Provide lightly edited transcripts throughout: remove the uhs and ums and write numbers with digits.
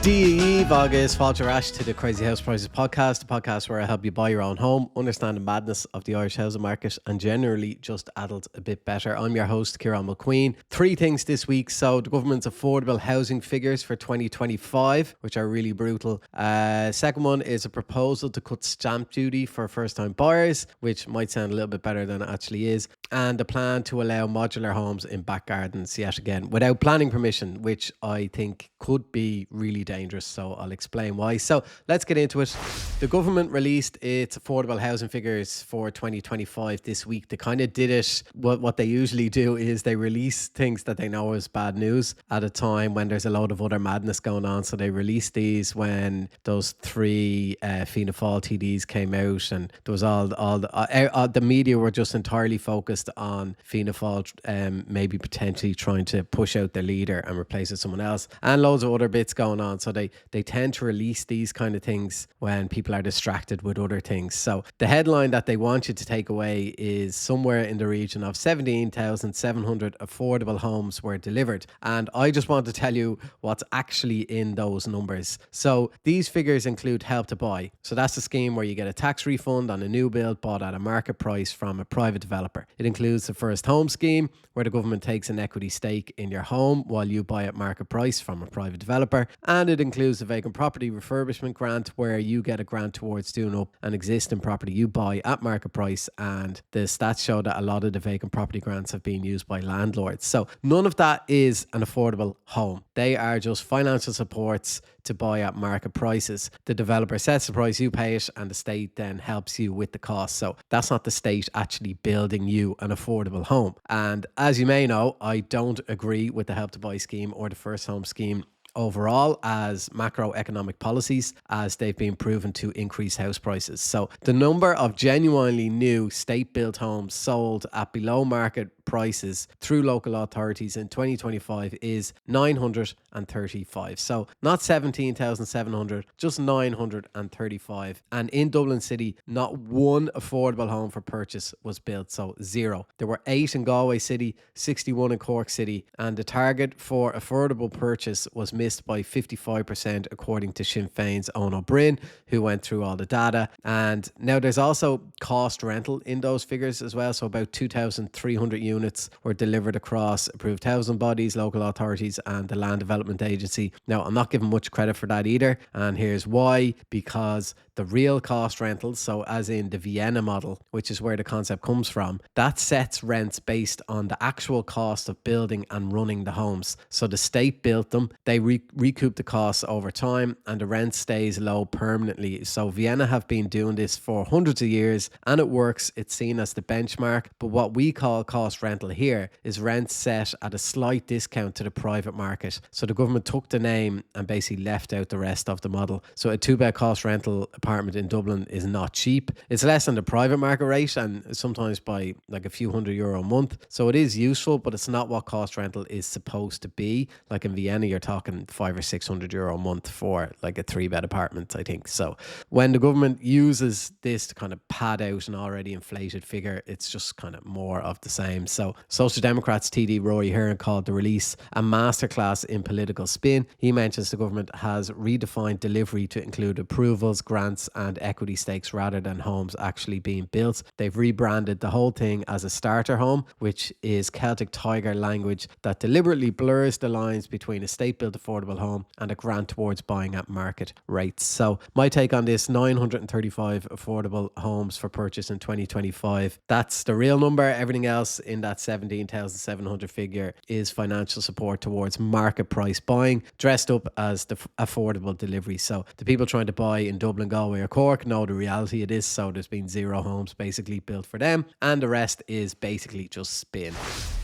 Steve August, Walter Ash to the Crazy House Prices podcast, the podcast where I help you buy your own home, understand the madness of the Irish housing market, and generally just adult a bit better. I'm your host, Kieran McQueen. Three things this week. So the government's affordable housing figures for 2025, which are really brutal. Second one is a proposal to cut stamp duty for first-time buyers, which might sound a little bit better than it actually is. And a plan to allow modular homes in back gardens yet again without planning permission, which I think could be really dangerous. So I'll explain why. So let's get into it. The government released its affordable housing figures for 2025 this week. They kind of did it. What they usually do is they release things that they know is bad news at a time when there's a load of other madness going on. So they released these when those three Fianna Fáil TDs came out, and there was all the media were just entirely focused on Fianna Fáil maybe potentially trying to push out their leader and replace it with someone else, and loads of other bits going on. So they tend to release these kind of things when people are distracted with other things. So the headline that they want you to take away is somewhere in the region of 17,700 affordable homes were delivered. And I just want to tell you what's actually in those numbers. So these figures include Help to Buy. So that's a scheme where you get a tax refund on a new build bought at a market price from a private developer. It includes the First Home Scheme, where the government takes an equity stake in your home while you buy at market price from a private developer. And it includes the Vacant Property Refurbishment Grant, where you get a grant towards doing up an existing property you buy at market price. And the stats show that a lot of the vacant property grants have been used by landlords. So none of that is an affordable home. They are just financial supports to buy at market prices. The developer sets the price, you pay it, and the state then helps you with the cost. So that's not the state actually building you an affordable home. And as you may know, I don't agree with the Help to Buy scheme or the First Home Scheme overall as macroeconomic policies, as they've been proven to increase house prices. So the number of genuinely new state-built homes sold at below market prices through local authorities in 2025 is 935. So not 17,700, just 935. And in Dublin City, not one affordable home for purchase was built, so zero. There were 8 in Galway City, 61 in Cork City, and the target for affordable purchase was missed by 55% according to Sinn Féin's Owen O'Brien, who went through all the data. And now there's also cost rental in those figures as well. So about 2,300 units were delivered across approved housing bodies, local authorities and the Land Development Agency. Now, I'm not giving much credit for that either, and here's why. Because the real cost rentals, so as in the Vienna model, which is where the concept comes from, that sets rents based on the actual cost of building and running the homes. So the state built them, they recoup the costs over time, and the rent stays low permanently. So Vienna have been doing this for hundreds of years, and it works. It's seen as the benchmark. But what we call cost rental here is rent set at a slight discount to the private market. So the government took the name and basically left out the rest of the model. So a 2-bed cost rental apartment in Dublin is not cheap. It's less than the private market rate, and sometimes by like a few €100 a month. So it is useful, but it's not what cost rental is supposed to be. Like in Vienna, you're talking €500 or €600 a month for like a 3-bed apartment, I think. So when the government uses this to kind of pad out an already inflated figure, it's just kind of more of the same. So Social Democrats TD Rory Hearn called the release a masterclass in political spin. He mentions the government has redefined delivery to include approvals, grants and equity stakes rather than homes actually being built. They've rebranded the whole thing as a starter home, which is Celtic Tiger language that deliberately blurs the lines between a state-built affordable home and a grant towards buying at market rates. So my take on this, 935 affordable homes for purchase in 2025. That's the real number. Everything else in that 17,700 figure is financial support towards market price buying, dressed up as the affordable delivery. So the people trying to buy in Dublin, Galway or Cork know the reality it is. So there's been 0 homes basically built for them, and the rest is basically just spin.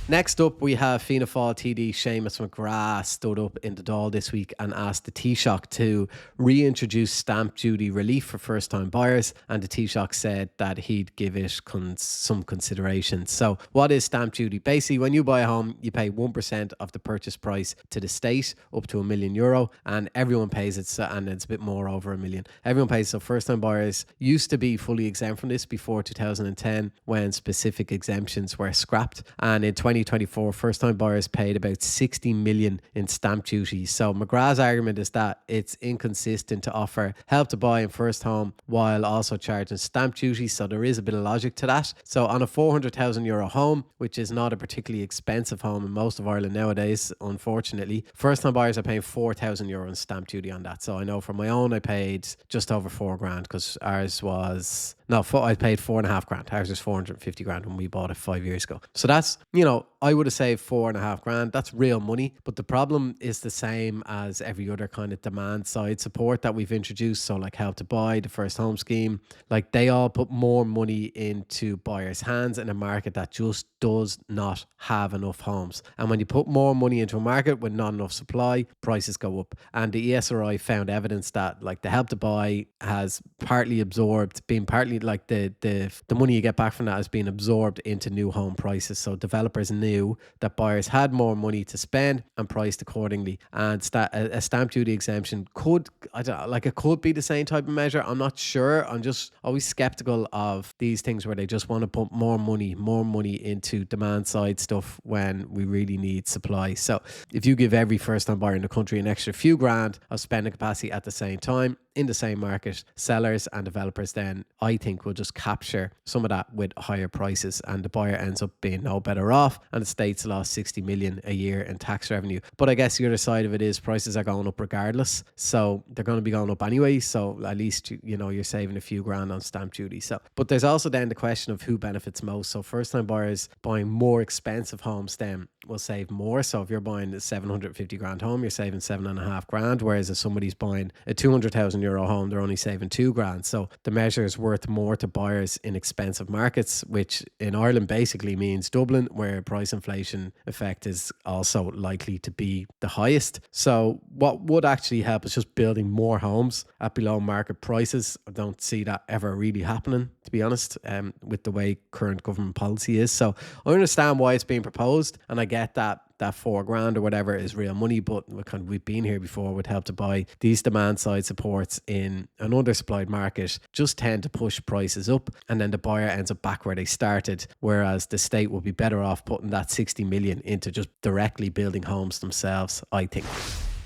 Next up, we have Fianna Fáil TD Seamus McGrath stood up in the Dáil this week and asked the Taoiseach to reintroduce stamp duty relief for first-time buyers, and the Taoiseach said that he'd give it some consideration. So what is stamp duty? Basically, when you buy a home, you pay 1% of the purchase price to the state, up to €1 million, and everyone pays it, and it's a bit more over €1 million. Everyone pays. So first-time buyers used to be fully exempt from this before 2010, when specific exemptions were scrapped, and in 2024, first time buyers paid about 60 million in stamp duty. So McGrath's argument is that it's inconsistent to offer help to buy in first home while also charging stamp duty. So there is a bit of logic to that. So on a €400,000 home, which is not a particularly expensive home in most of Ireland nowadays, unfortunately, first time buyers are paying €4,000 in stamp duty on that. So I know for my own, I paid just over £4,000 because ours was, I paid £4,500. Ours was 450 grand when we bought it 5 years ago. So that's, I would have saved £4,500. That's real money. But the problem is the same as every other kind of demand side support that we've introduced. So like Help to Buy, the first home scheme, like they all put more money into buyers' hands in a market that just does not have enough homes. And when you put more money into a market with not enough supply, prices go up. And the ESRI found evidence that like the Help to Buy has been partly like the money you get back from that has been absorbed into new home prices. So developers knew that buyers had more money to spend and priced accordingly. And a stamp duty exemption could be the same type of measure. I'm not sure. I'm just always skeptical of these things where they just want to put more money into demand side stuff when we really need supply. So if you give every first time buyer in the country an extra few grand of spending capacity at the same time in the same market, sellers and developers then I think will just capture some of that with higher prices, and the buyer ends up being no better off, and the state's lost 60 million a year in tax revenue. But I guess the other side of it is prices are going up regardless, so they're going to be going up anyway, so at least you're saving a few grand on stamp duty. So but there's also then the question of who benefits most. So first time buyers buying more expensive homes then will save more. So if you're buying a 750 grand home, you're saving 7.5 grand, whereas if somebody's buying a 200,000 euro home, they're only saving 2 grand. So the measure is worth more to buyers in expensive markets, which in Ireland basically means Dublin, where price inflation effect is also likely to be the highest. So what would actually help is just building more homes at below market prices. I don't see that ever really happening, to be honest, with the way current government policy is. So I understand why it's being proposed, and I get that £4,000 or whatever is real money, but we've been here before with Help to Buy. These demand side supports in an undersupplied market just tend to push prices up, and then the buyer ends up back where they started, whereas the state would be better off putting that 60 million into just directly building homes themselves, I think.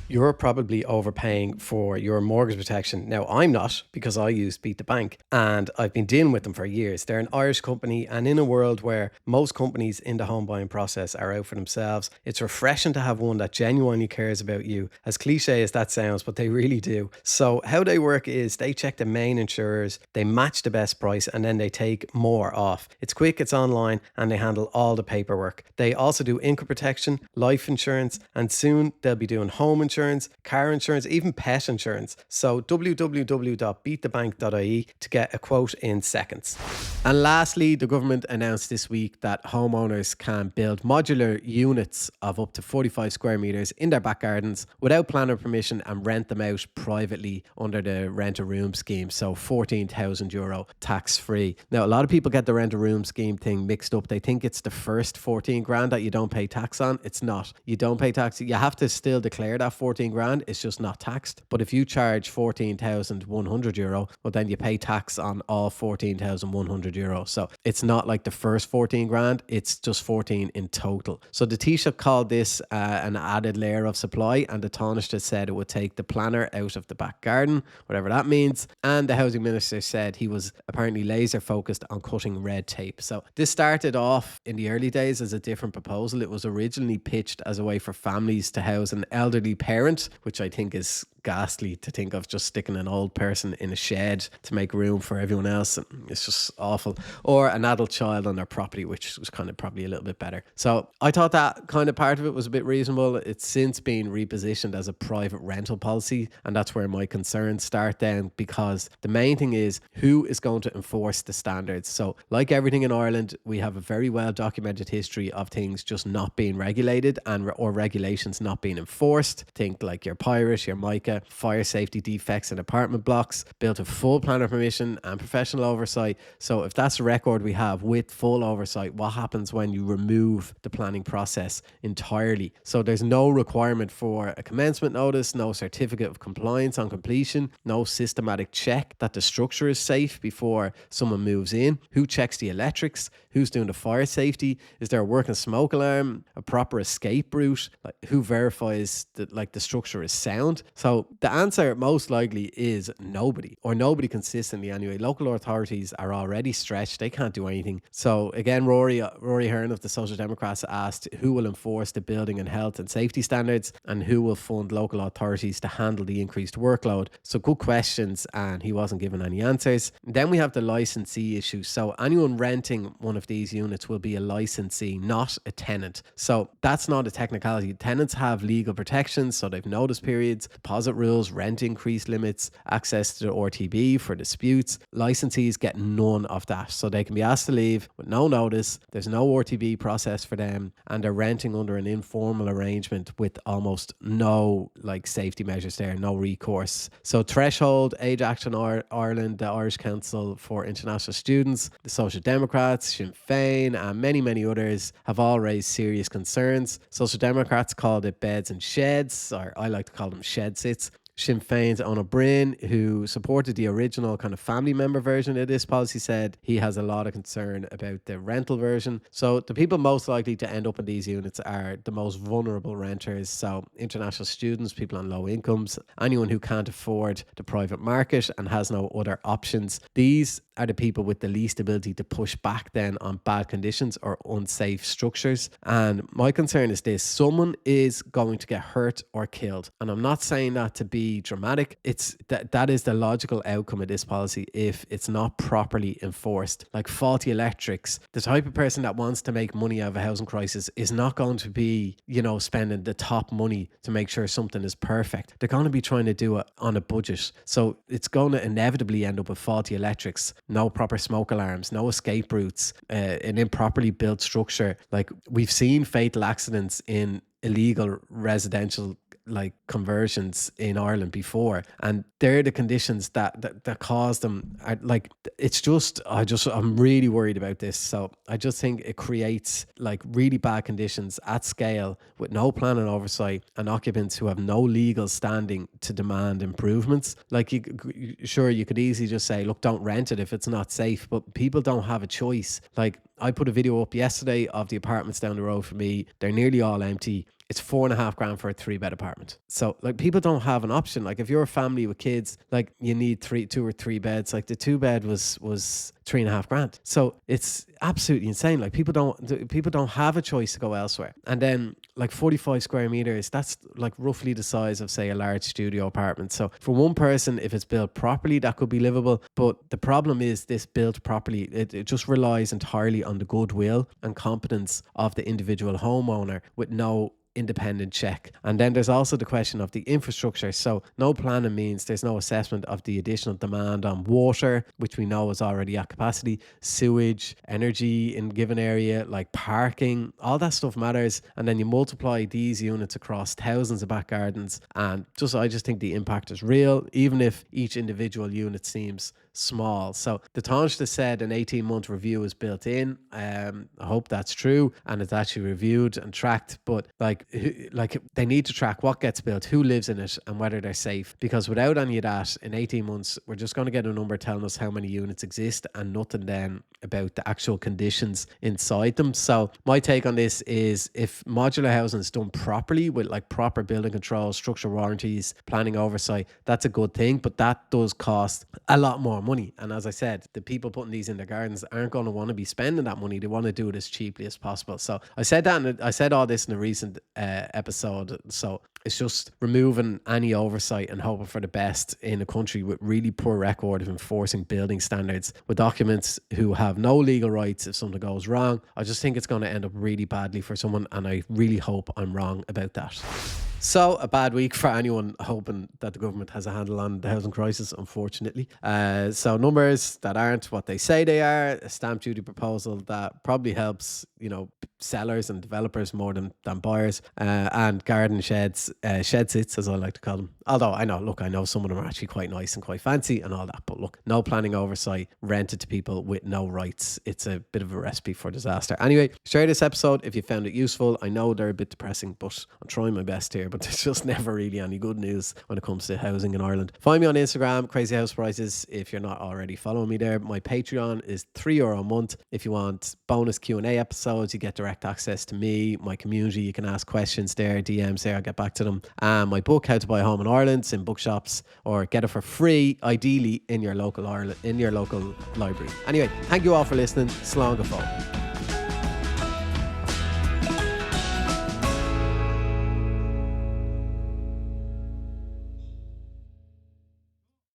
You're probably overpaying for your mortgage protection. Now, I'm not, because I use Beat the Bank and I've been dealing with them for years. They're an Irish company, and in a world where most companies in the home buying process are out for themselves, it's refreshing to have one that genuinely cares about you. As cliche as that sounds, but they really do. So how they work is they check the main insurers, they match the best price, and then they take more off. It's quick, it's online, and they handle all the paperwork. They also do income protection, life insurance, and soon they'll be doing home insurance, car insurance, even pet insurance. So www.beatthebank.ie to get a quote in seconds. And lastly, the government announced this week that homeowners can build modular units of up to 45 square metres in their back gardens without planner permission and rent them out privately under the rent a room scheme. So €14,000 tax free. Now, a lot of people get the rent a room scheme thing mixed up. They think it's the first 14 grand that you don't pay tax on. It's not. You don't pay tax. You have to still declare that 14 grand. It's just not taxed. But if you charge €14,100, well, then you pay tax on all €14,100. So it's not like the first 14 grand. It's just 14 in total. So the Taoiseach called this an added layer of supply, and the Taoiseach said it would take the planner out of the back garden, whatever that means. And the housing minister said he was apparently laser focused on cutting red tape. So this started off in the early days as a different proposal. It was originally pitched as a way for families to house an elderly parent, which I think is ghastly to think of, just sticking an old person in a shed to make room for everyone else. It's just awful. Or an adult child on their property, which was kind of probably a little bit better. So I thought that kind of part of it was a bit reasonable. It's since been repositioned as a private rental policy, and that's where my concerns start then, because the main thing is who is going to enforce the standards. So like everything in Ireland, we have a very well documented history of things just not being regulated or regulations not being enforced. Think like your Pirate, your Mica, area, fire safety defects in apartment blocks, built with full planner permission and professional oversight. So if that's a record we have with full oversight, what happens when you remove the planning process entirely? So there's no requirement for a commencement notice, no certificate of compliance on completion, no systematic check that the structure is safe before someone moves in. Who checks the electrics? Who's doing the fire safety? Is there a working smoke alarm? A proper escape route? Like, who verifies that the structure is sound? So the answer most likely is nobody, or nobody consistently anyway. Local authorities are already stretched; they can't do anything. So again, Rory Hearn of the Social Democrats asked who will enforce the building and health and safety standards, and who will fund local authorities to handle the increased workload. So good questions, and he wasn't given any answers. Then we have the licensee issue. So anyone renting one of these units will be a licensee, not a tenant. So that's not a technicality. Tenants have legal protections, so they've notice periods, deposit rules, rent increase limits, access to the RTB for disputes. Licensees get none of that, so they can be asked to leave with no notice. There's no RTB process for them, and they're renting under an informal arrangement with almost no safety measures there, no recourse. So Threshold, Age Action Ireland, the Irish Council for International Students, the Social Democrats, Sinn Féin, and many others have all raised serious concerns. Social Democrats called it beds and sheds, or I like to call them shed sits. Sinn Féin's Eoin O'Brien, who supported the original kind of family member version of this policy, said he has a lot of concern about the rental version. So the people most likely to end up in these units are the most vulnerable renters. So international students, people on low incomes, anyone who can't afford the private market and has no other options. These are the people with the least ability to push back then on bad conditions or unsafe structures. And my concern is this: someone is going to get hurt or killed. And I'm not saying that to be dramatic. It's that is the logical outcome of this policy if it's not properly enforced. Like faulty electrics, the type of person that wants to make money out of a housing crisis is not going to be, spending the top money to make sure something is perfect. They're going to be trying to do it on a budget. So it's going to inevitably end up with faulty electrics, no proper smoke alarms, no escape routes, an improperly built structure. Like, we've seen fatal accidents in illegal residential conversions in Ireland before, and they're the conditions that cause them. I'm really worried about this. So I just think it creates really bad conditions at scale with no planning oversight and occupants who have no legal standing to demand improvements. You could easily just say, look, don't rent it if it's not safe, but people don't have a choice. I put a video up yesterday of the apartments down the road from me. They're nearly all empty. It's $4,500 for a 3-bed apartment. So people don't have an option. If you're a family with kids, you need 2 or 3 beds. The 2-bed was $3,500. So it's absolutely insane. People don't have a choice to go elsewhere. And then 45 square meters, that's roughly the size of, say, a large studio apartment. So for one person, if it's built properly, that could be livable. But the problem is, this built properly, it just relies entirely on the goodwill and competence of the individual homeowner with no independent check. And then there's also the question of the infrastructure. So no planning means there's no assessment of the additional demand on water, which we know is already at capacity, sewage, energy in given area, parking, all that stuff matters. And then you multiply these units across thousands of back gardens, and I just think the impact is real, even if each individual unit seems small. So the Taoiseach said an 18-month review is built in. I hope that's true and it's actually reviewed and tracked. But they need to track what gets built, who lives in it, and whether they're safe. Because without any of that, in 18 months, we're just going to get a number telling us how many units exist and nothing then about the actual conditions inside them. So my take on this is, if modular housing is done properly with proper building control, structural warranties, planning oversight, that's a good thing. But that does cost a lot more money. And as I said, the people putting these in their gardens aren't going to want to be spending that money. They want to do it as cheaply as possible. So I said that, and I said all this in a recent episode. So it's just removing any oversight and hoping for the best in a country with really poor record of enforcing building standards, with occupants who have no legal rights if something goes wrong. I just think it's going to end up really badly for someone, and I really hope I'm wrong about that. So, a bad week for anyone hoping that the government has a handle on the housing crisis, unfortunately. So, numbers that aren't what they say they are, a stamp duty proposal that probably helps, sellers and developers more than buyers, and garden sheds, shed sits, as I like to call them. Although I know some of them are actually quite nice and quite fancy and all that. But look, no planning oversight, rented to people with no rights. It's a bit of a recipe for disaster. Anyway, share this episode if you found it useful. I know they're a bit depressing, but I'm trying my best here. But there's just never really any good news when it comes to housing in Ireland. Find me on Instagram, Crazy House Prices, if you're not already following me there. My Patreon is €3 a month. If you want bonus Q&A episodes, you get direct access to me, my community. You can ask questions there, DMs there, I'll get back to them. And my book, How to Buy a Home in Ireland, is in bookshops, or get it for free, ideally in your local library. Anyway, thank you all for listening. Slán go fóill.